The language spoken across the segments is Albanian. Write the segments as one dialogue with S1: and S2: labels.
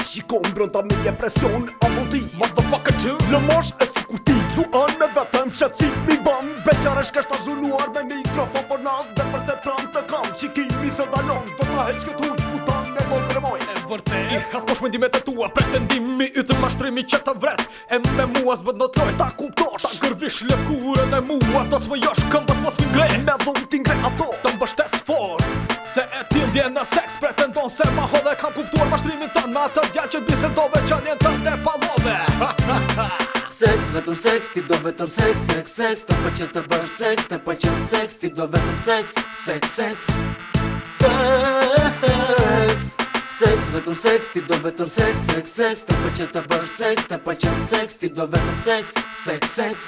S1: Shikon brënda me je presion amundi
S2: Motherfucker too.
S1: Në mosh e sti ku ti luan me vetëm fshatësi mi ban Beqaresh ka shta zhulluar me mikrofon për nas Dhe përse pram të kam qikimi së dalon Do ta heq këtë huq putan me bon premoj
S2: E vërtet I hath mosh mendimet e tua Pretendimi ytë mashtrimi që të vret E me mua s'bët në troj
S1: Ta kuptosh
S2: Ta gërvish lëkurën e mua Do të vëjosh këmbët mos m'ingre
S1: Me dhun t'ingre ato
S2: Të mbështes for Se e t'il vjen në seks Pretendon se ma hodhe kam kuptuar mashtrimin tën Me atë djallë që bisedove që njën të ne palove
S3: Seks, vetëm seks, ti do vetëm seks, seks, seks Të pëlqen të bësh seks, të pëlqen seks Ti do vetëm seks, seks, seks Seks Seks, vetëm seks, ti do vetëm seks, seks, seks Të pëlqen të bësh seks, të pëlqen seks Ti do vetëm seks, seks, seks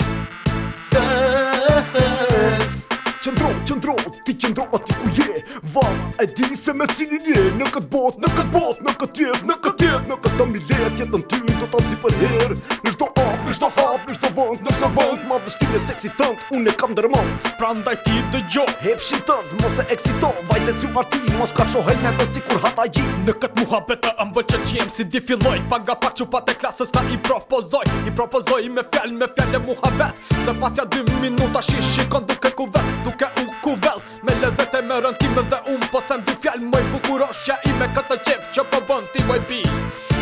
S3: Seks
S1: Qëndro, ti qëndro ati ku je Valla e di se me cilin je Në këtë bot, në këtë jet Në këtë milet jetën ty do ta zi për her Në shdo hap, në shdo vënd Ma vështim e seksi tënd, unë e kam dërmënd
S2: Prandaj ti dëgjo
S1: Hepshin tënd, mos e eksito Vajte s'ju arti, mos ka shohej me të si kur hata gjim
S2: Në këtë muhabet të ëmbël që qjem si di filloj Paga pak qupat e klasës ta i propozoj me fjall e muhabet Dhe pasja 2 minuta shikon duke ku vet Duke u kuvel Me lezet e me rëntime dhe po them 2 fjall Moj bukuroshja i me këtë qef që po bën ti moj bi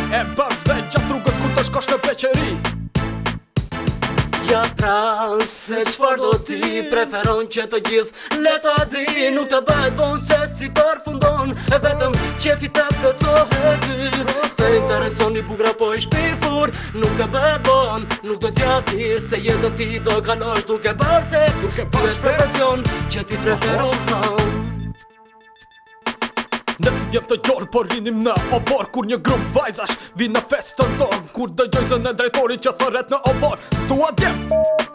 S2: E bësh dhe gjatë rrugës kur të shkosh në pleqeri
S3: Ja pra, se qfar do ti preferon që të gjithë Le ta di, nuk të bëhet bon se si përfundon E vetëm qefi të plotësohet ty S'te intereson një bugra po i shpifur Nuk të bëhet bon, nuk do t'ja ti Se jetën ti do kalosh duke bërë seks Ty është profesion që ti preferon
S2: Nësi djem të gjorë, por vinim në obor Kur një grup vajzash vi në fest të dorë Kur dëgjoj zën e drejtori që thëret në obor S'dua djem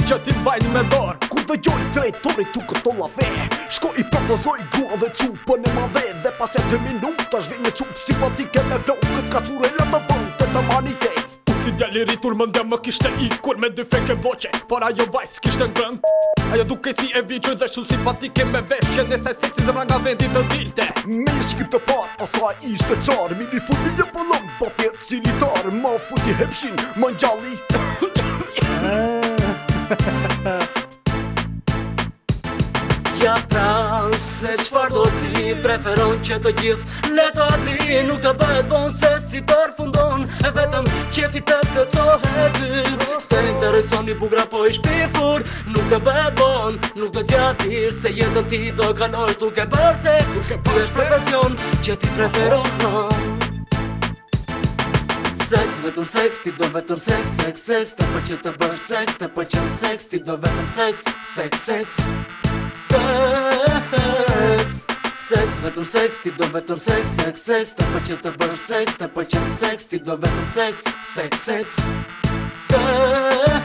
S2: që ti mbajnë me dorë
S1: Kur dëgjoj drejtori tu këto lave Shko i propozoj grua dhe qupën e madhe Dhe pasja 2 minuta shvi një qup simpatike Me flow këtë ka qurella të bënd të të manike
S2: Si djali rritur më ndem më kishte ikur me 2 freke voqe Por ajo vajs kishte ngënd Ajo duke si e vigjur dhe shumë simpatike me veshje Nese seksi zemra nga vendi të dilte
S1: Me një shkip të par, asaj ishte qarë Mi futi një pëllëm, po fjetë si litar Ma futi hepshin, më njalli
S3: Ja pra, se qfar do ti preferon që të gjithë Le ta di, nuk të bëhet bon se si përfundon E vetëm qefi të plotësohet ty S'te intereson një bugra po i shpifur Nuk të bëhet bon, nuk do t'ja ti Se jetën ti do kalosh duke bërë seks Ty është profesion që ti preferon Seks, vetëm seks, ti do vetëm seks, seks, seks Të pëlqen të bësh seks, të pëlqen seks Ti do vetëm seks, seks, seks Seks Seks, vetëm seks, ti do vetëm seks, seks, seks Të pëlqen të bësh seks, të pëlqen seks Ti do vetëm seks, seks, seks Seks